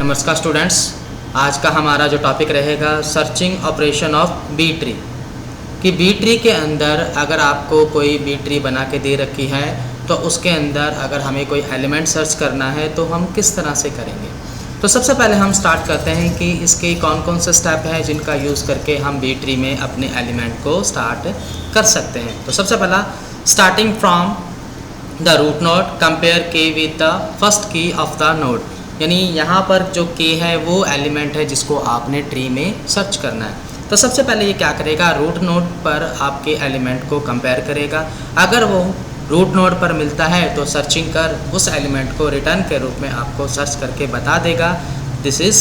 नमस्कार स्टूडेंट्स, आज का हमारा जो टॉपिक रहेगा searching operation of B tree. कि बी ट्री के अंदर अगर आपको कोई बी ट्री बना के दे रखी है तो उसके अंदर अगर हमें कोई एलिमेंट सर्च करना है तो हम किस तरह से करेंगे। तो सबसे पहले हम स्टार्ट करते हैं कि इसके कौन कौन से स्टेप हैं जिनका यूज़ करके हम बी ट्री में अपने एलिमेंट को स्टार्ट कर सकते हैं। तो सबसे पहला, starting from the root node compare के with the first key of the node. यानी यहाँ पर जो के है वो एलिमेंट है जिसको आपने ट्री में सर्च करना है। तो सबसे पहले ये क्या करेगा, रूट नोड पर आपके एलिमेंट को कंपेयर करेगा। अगर वो रूट नोड पर मिलता है तो सर्चिंग कर उस एलिमेंट को रिटर्न के रूप में आपको सर्च करके बता देगा दिस इज़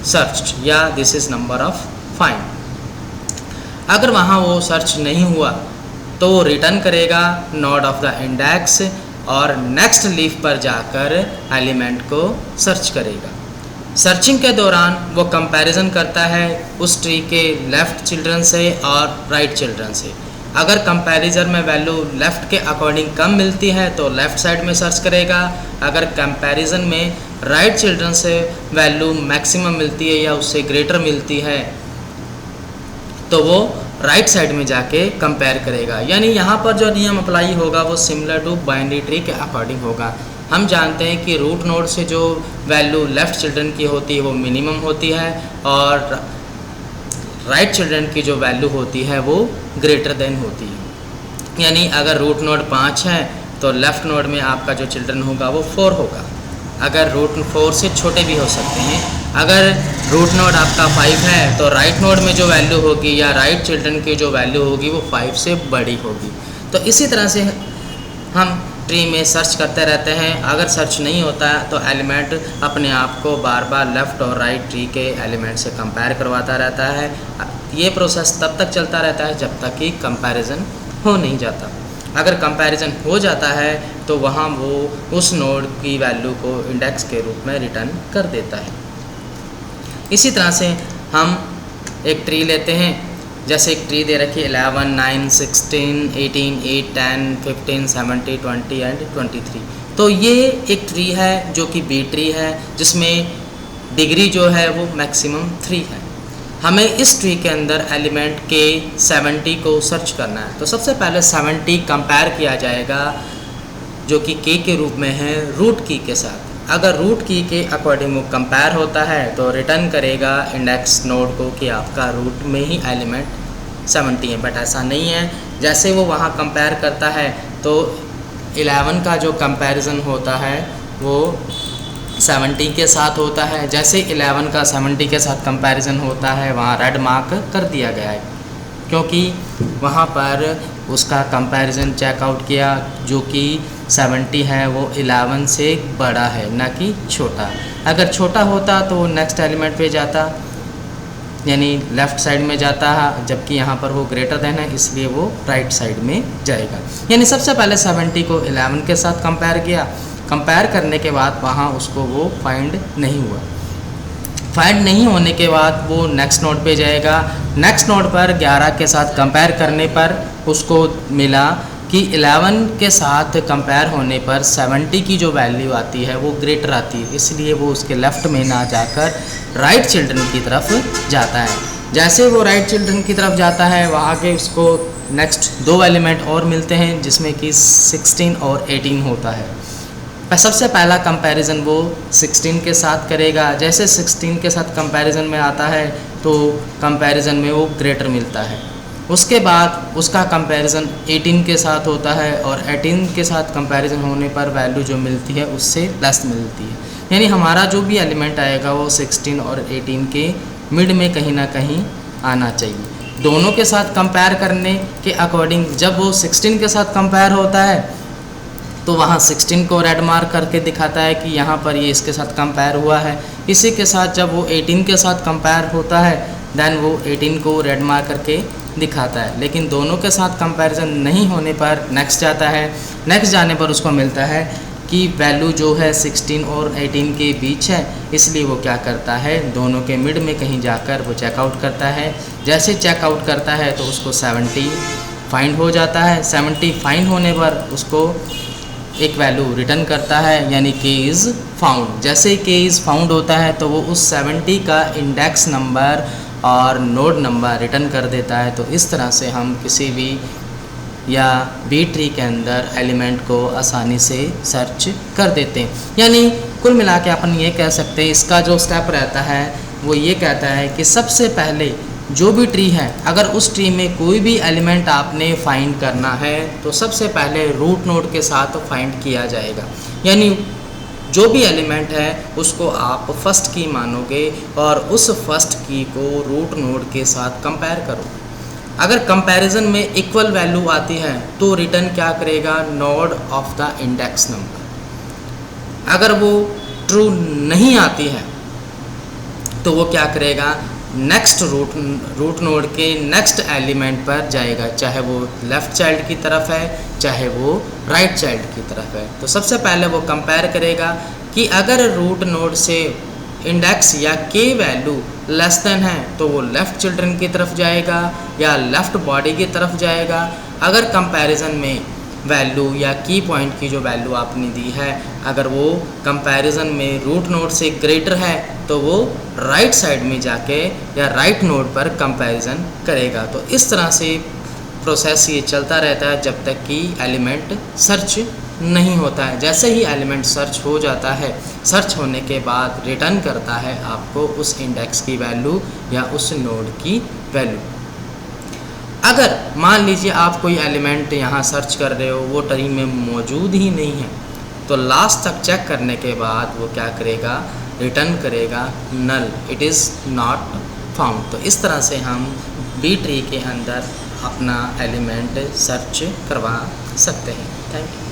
सर्च्ड या this is number of find. अगर वहाँ वो सर्च नहीं हुआ तो वो रिटर्न करेगा नोड ऑफ द इंडेक्स और नेक्स्ट लीफ पर जाकर एलिमेंट को सर्च करेगा। सर्चिंग के दौरान वो कंपैरिजन करता है उस ट्री के लेफ़्ट चिल्ड्रन से और राइट चिल्ड्रन से। अगर कंपैरिजन में वैल्यू लेफ़्ट के अकॉर्डिंग कम मिलती है तो लेफ़्ट साइड में सर्च करेगा। अगर कंपैरिजन में राइट चिल्ड्रन से वैल्यू मैक्सिमम मिलती है या उससे ग्रेटर मिलती है तो वो राइट साइड में जाके कंपेयर करेगा। यानी यहाँ पर जो नियम अप्लाई होगा वो सिमिलर टू बाइनरी ट्री के अकॉर्डिंग होगा। हम जानते हैं कि रूट नोड से जो वैल्यू लेफ़्ट चिल्ड्रन की होती है वो मिनिमम होती है और राइट चिल्ड्रन की जो वैल्यू होती है वो ग्रेटर देन होती है। यानी अगर रूट नोड 5 है तो लेफ़्ट नोड में आपका जो चिल्ड्रन होगा वो 4 होगा। अगर रूट 4 से छोटे भी हो सकते हैं। अगर रूट नोड आपका 5 है तो राइट नोड में जो वैल्यू होगी या राइट चिल्ड्रन की जो वैल्यू होगी वो 5 से बड़ी होगी। तो इसी तरह से हम ट्री में सर्च करते रहते हैं। अगर सर्च नहीं होता है तो एलिमेंट अपने आप को बार बार लेफ़्ट और राइट ट्री के एलिमेंट से कंपेयर करवाता रहता है। ये प्रोसेस तब तक चलता रहता है जब तक कि कंपैरिजन हो नहीं जाता। अगर कंपैरिजन हो जाता है तो वहाँ वो उस नोड की वैल्यू को इंडेक्स के रूप में रिटर्न कर देता है। इसी तरह से हम एक ट्री लेते हैं। जैसे एक ट्री दे रखी है 11, 9, 16, 18, 8, 10, 15, 17, 20 एंड 23। तो ये एक ट्री है जो कि बी ट्री है जिसमें डिग्री जो है वो मैक्सिमम 3 है। हमें इस ट्री के अंदर एलिमेंट के 70 को सर्च करना है। तो सबसे पहले 70 कंपेयर किया जाएगा जो कि के रूप में है रूट की के साथ। अगर रूट की के अकॉर्डिंग वो कंपेयर होता है तो रिटर्न करेगा इंडेक्स नोड को कि आपका रूट में ही एलिमेंट 70 है। बट ऐसा नहीं है। जैसे वो वहाँ कंपेयर करता है तो 11 का जो कंपैरिजन होता है वो 70 के साथ होता है। जैसे 11 का 70 के साथ कंपैरिजन होता है वहाँ रेड मार्क कर दिया गया है क्योंकि वहाँ पर उसका कंपैरिजन चेकआउट किया जो कि 70 है वो 11 से बड़ा है ना कि छोटा। अगर छोटा होता तो वो नेक्स्ट एलिमेंट पे जाता यानी लेफ़्ट साइड में जाता है, जबकि यहाँ पर वो ग्रेटर देन है इसलिए वो राइट साइड में जाएगा। यानी सबसे पहले 70 को 11 के साथ कंपेयर किया। कंपेयर करने के बाद वहाँ उसको वो फाइंड नहीं हुआ। फाइंड नहीं होने के बाद वो नेक्स्ट नोड पे जाएगा। नेक्स्ट नोड पर 11 के साथ कंपेयर करने पर उसको मिला कि 11 के साथ कंपेयर होने पर 70 की जो वैल्यू आती है वो ग्रेटर आती है, इसलिए वो उसके लेफ़्ट में ना जाकर राइट चिल्ड्रन की तरफ जाता है। जैसे वो राइट चिल्ड्रन की तरफ जाता है वहाँ के उसको नेक्स्ट 2 एलिमेंट और मिलते हैं जिसमें कि 16 और 18 होता है। सबसे पहला कंपैरिजन वो 16 के साथ करेगा। जैसे 16 के साथ कंपैरिजन में आता है तो कंपैरिजन में वो ग्रेटर मिलता है। उसके बाद उसका कंपैरिजन 18 के साथ होता है और 18 के साथ कंपैरिजन होने पर वैल्यू जो मिलती है उससे लेस मिलती है। यानी हमारा जो भी एलिमेंट आएगा वो 16 और 18 के मिड में कहीं ना कहीं आना चाहिए। दोनों के साथ कंपेयर करने के अकॉर्डिंग जब वो 16 के साथ कंपेयर होता है तो वहाँ 16 को रेड मार्क करके दिखाता है कि यहाँ पर ये इसके साथ कंपेयर हुआ है। इसी के साथ जब वो 18 के साथ कंपेयर होता है देन वो 18 को रेड मार्क करके दिखाता है। लेकिन दोनों के साथ कंपैरिजन नहीं होने पर नेक्स्ट जाता है। नेक्स्ट जाने पर उसको मिलता है कि वैल्यू जो है 16 और 18 के बीच है, इसलिए वो क्या करता है दोनों के मिड में कहीं जाकर वो चेकआउट करता है। जैसे चेकआउट करता है तो उसको 70 फाइंड हो जाता है। 70 फाइंड होने पर उसको एक वैल्यू रिटर्न करता है यानी कि इज़ फाउंड। जैसे केस फाउंड होता है तो वो उस 70 का इंडेक्स नंबर और नोड नंबर रिटर्न कर देता है। तो इस तरह से हम किसी भी या बी ट्री के अंदर एलिमेंट को आसानी से सर्च कर देते हैं। यानी कुल मिला के अपन ये कह सकते हैं, इसका जो स्टेप रहता है वो ये कहता है कि सबसे पहले जो भी ट्री है, अगर उस ट्री में कोई भी एलिमेंट आपने फाइंड करना है तो सबसे पहले रूट नोड के साथ फाइंड किया जाएगा। यानी जो भी एलिमेंट है उसको आप फर्स्ट की मानोगे और उस फर्स्ट की को रूट नोड के साथ कंपेयर करो। अगर कंपैरिजन में इक्वल वैल्यू आती है तो रिटर्न क्या करेगा, node of the index number. अगर वो ट्रू नहीं आती है तो वो क्या करेगा, नेक्स्ट रूट नोड के नेक्स्ट एलिमेंट पर जाएगा, चाहे वो लेफ़्ट चाइल्ड की तरफ है चाहे वो राइट चाइल्ड की तरफ है। तो सबसे पहले वो कंपेयर करेगा कि अगर रूट नोड से इंडेक्स या के वैल्यू लेस देन है तो वो लेफ़्ट चिल्ड्रन की तरफ जाएगा या लेफ़्ट बॉडी की तरफ जाएगा। अगर कंपैरिजन में वैल्यू या की पॉइंट की जो वैल्यू आपने दी है अगर वो कंपैरिजन में रूट नोड से ग्रेटर है तो वो राइट साइड में जाके या राइट नोड पर कंपैरिजन करेगा। तो इस तरह से प्रोसेस ये चलता रहता है जब तक कि एलिमेंट सर्च नहीं होता है। जैसे ही एलिमेंट सर्च हो जाता है, सर्च होने के बाद रिटर्न करता है आपको उस इंडेक्स की वैल्यू या उस नोड की वैल्यू। अगर मान लीजिए आप कोई एलिमेंट यहाँ सर्च कर रहे हो, वो ट्री में मौजूद ही नहीं है, तो लास्ट तक चेक करने के बाद वो क्या करेगा, रिटर्न करेगा नल, इट इज़ नॉट फाउंड। तो इस तरह से हम बी ट्री के अंदर अपना एलिमेंट सर्च करवा सकते हैं। Thank you.